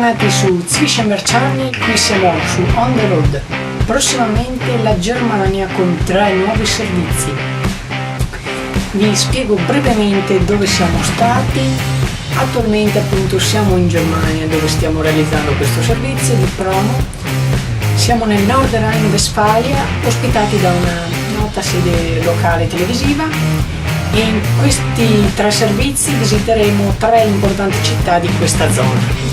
Bentornati su Zwischen Verciani, qui siamo su On The Road. Prossimamente la Germania con 3 nuovi servizi. Vi spiego brevemente dove siamo stati. Attualmente appunto siamo in Germania dove stiamo realizzando questo servizio di promo. Siamo nel Nord Rhine-Westfalia, ospitati da una nota sede locale televisiva, e in questi 3 servizi visiteremo 3 importanti città di questa zona.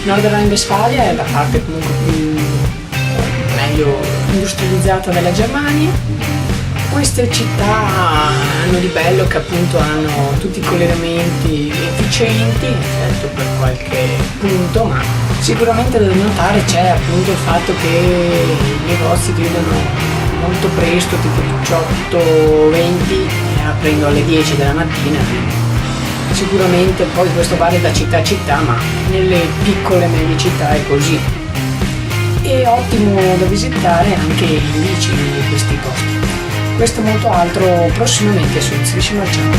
Nord Rhine-Westfalia è la parte comunque più meglio industrializzata della Germania. Queste città hanno di bello che appunto hanno tutti i collegamenti efficienti, certo per qualche punto, ma sicuramente da notare c'è appunto il fatto che i negozi chiudono molto presto, tipo 18-20, aprendo alle 10 della mattina. Sicuramente poi questo varia da città a città, ma nelle piccole e medie città è così. È ottimo da visitare anche in bici questi posti. Questo e molto altro prossimamente su Zwischen Verciani.